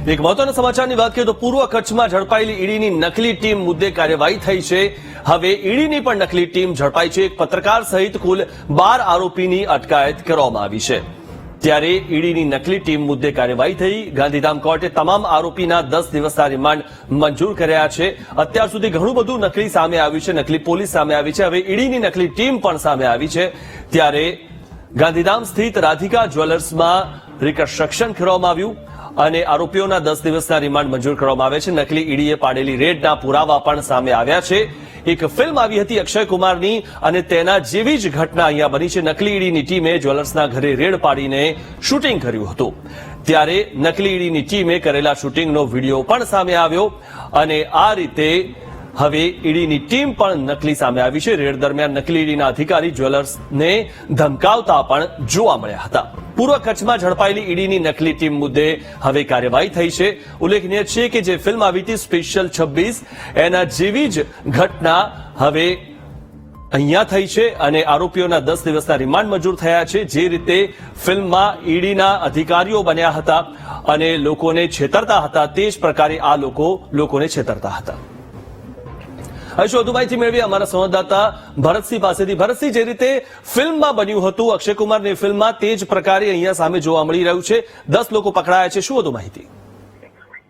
એક મહત્વના સમાચારની વાત કરીએ તો પૂર્વ કચ્છમાં ઝડપાયેલી ઈડીની નકલી ટીમ મુદ્દે કાર્યવાહી થઈ છે. હવે ઈડીની પણ નકલી ટીમ ઝડપાઈ છે. એક પત્રકાર સહિત કુલ 12 આરોપીની અટકાયત કરવામાં આવી છે. ત્યારે ઈડીની નકલી ટીમ મુદ્દે કાર્યવાહી થઈ. ગાંધીધામ કોર્ટે તમામ આરોપીના 10 દિવસના રિમાન્ડ મંજૂર કર્યા છે. અત્યાર સુધી ઘણું બધું નકલી સામે આવ્યું છે, નકલી પોલીસ સામે આવી છે. હવે ઈડીની નકલી ટીમ પણ સામે આવી છે. ત્યારે ગાંધીધામ સ્થિત રાધિકા જ્વેલર્સમાં રિકન્સ્ટ્રક્શન કરવામાં આવ્યું અને આરોપીઓના 10 દિવસના રિમાન્ડ મંજૂર કરવામાં આવે છે. નકલી ઈડીએ પાડેલી રેડના પુરાવા પણ સામે આવ્યા છે. એક ફિલ્મ આવી હતી અક્ષય કુમારની અને તેના જેવી જ ઘટના અહીંયા બની છે. નકલી ઈડીની ટીમે જ્વેલર્સના ઘરે રેડ પાડીને શૂટિંગ કર્યું હતું. ત્યારે નકલી ઈડીની ટીમે કરેલા શૂટિંગનો વિડીયો પણ સામે આવ્યો અને આ રીતે હવે ઈડીની ટીમ પણ નકલી સામે આવી છે. રેડ દરમિયાન નકલી ઈડીના અધિકારી જ્વેલર્સને ધમકાવતા પણ જોવા મળ્યા હતા. પૂર્વ કચ્છમાં ઝડપાયેલી ઈડીની નકલી ટીમ મુદ્દે હવે કાર્યવાહી થઈ છે. ઉલ્લેખનીય છે કે જે ફિલ્મ આવી હતી સ્પેશિયલ 26 એના જેવી જ ઘટના હવે અહીંયા થઈ છે અને આરોપીઓના 10 દિવસના રિમાન્ડ મંજૂર થયા છે. જે રીતે ફિલ્મમાં ઈડીના અધિકારીઓ બન્યા હતા અને લોકોને છેતરતા હતા, તે જ પ્રકારે આ લોકોને છેતરતા હતા. હવે વધુ માહિતી મેળવી અમારા સંવાદદાતા ભરતસિંહ પાસેથી. ભરતસિંહ, જે રીતે ફિલ્મમાં બન્યું હતું અક્ષય કુમારની ફિલ્મમાં, તે જ પ્રકારે અહીંયા સામે જોવા મળી રહ્યું છે. 10 લોકો પકડાયા છે. શું વધુ માહિતી?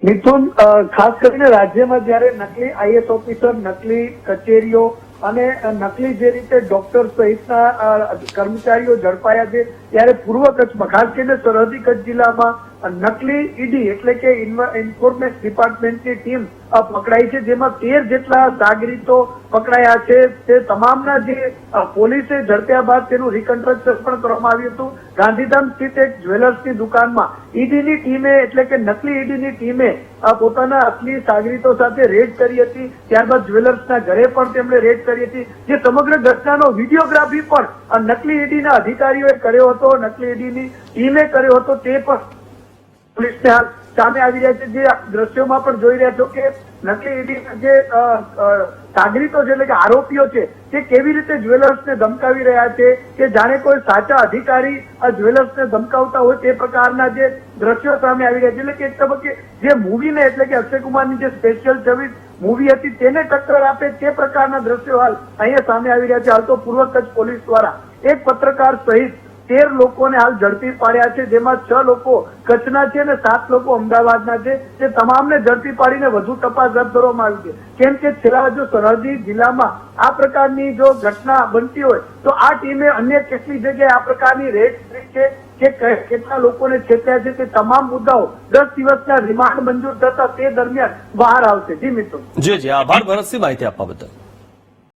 મિથુન, ખાસ કરીને રાજ્યમાં જયારે નકલી આઈએસ ઓફિસર, નકલી કચેરીઓ અને નકલી જે રીતે ડોક્ટર સહિતના કર્મચારીઓ ઝડપાયા છે, ત્યારે પૂર્વ કચ્છમાં ખાસ કરીને સરહદી કચ્છ જિલ્લામાં નકલી ઈડી એટલે કે ઇન્ફોર્મેશન ડિપાર્ટમેન્ટની ટીમ પકડાઈ છે, જેમાં 13 જેટલા સાગરીતો પકડાયા છે. તે તમામના જે પોલીસે ઝડપ્યા બાદ તેનું રિકન્સ્ટ્રક્શન પણ કરવામાં આવ્યું હતું. ગાંધીધામ સ્થિત એક જ્વેલર્સની દુકાનમાં ઈડીની ટીમે એટલે કે નકલી ઈડીની ટીમે પોતાના અસલી સાગરીતો સાથે રેડ કરી હતી. ત્યારબાદ જ્વેલર્સના ઘરે પણ તેમણે રેડ કરી હતી. જે સમગ્ર ઘટનાનો વિડીયોગ્રાફી પણ નકલી ઈડીના અધિકારીઓએ કર્યો હતો, નકલી ઈડીની ટીમે કર્યો હતો. તે પણ પોલીસને હાલ સામે આવી રહ્યા છે. જે દ્રશ્યોમાં પણ જોઈ રહ્યા છો કે નકલી ઈડીના જે સાગરીતો છે એટલે કે આરોપીઓ છે, તે કેવી રીતે જ્વેલર્સને ધમકાવી રહ્યા છે કે જાણે કોઈ સાચા અધિકારી આ જ્વેલર્સને ધમકાવતા હોય તે પ્રકારના જે દ્રશ્યો સામે આવી રહ્યા છે. એટલે કે એક તબક્કે જે મૂવીને એટલે કે અક્ષય કુમારની જે સ્પેશિયલ 26 મૂવી હતી તેને ટક્કર આપે તે પ્રકારના દ્રશ્યો હાલ અહીંયા સામે આવી રહ્યા છે. હાલ તો પૂર્વ કચ્છ પોલીસ દ્વારા એક પત્રકાર સહિત 13 લોકોને હાલ ઝડપી પાડ્યા છે, જેમાં 6 લોકો કચ્છના છે અને 7 લોકો અમદાવાદના છે. તે તમામને ઝડપી પાડીને વધુ તપાસ હાથ ધરવામાં આવી છે. કેમ કે છેલ્લા જો સરહદી જિલ્લામાં આ પ્રકારની જો ઘટના બનતી હોય તો આ ટીમે અન્ય કેટલી જગ્યાએ આ પ્રકારની રેડ કરી છે કે કેટલા લોકોને છેતર્યા છે, તે તમામ મુદ્દાઓ 10 દિવસના રિમાન્ડ મંજૂર થતા તે દરમિયાન બહાર આવશે. જી મિત્રો. જી આભાર ભરતસિંહ માહિતી આપવા બદલ.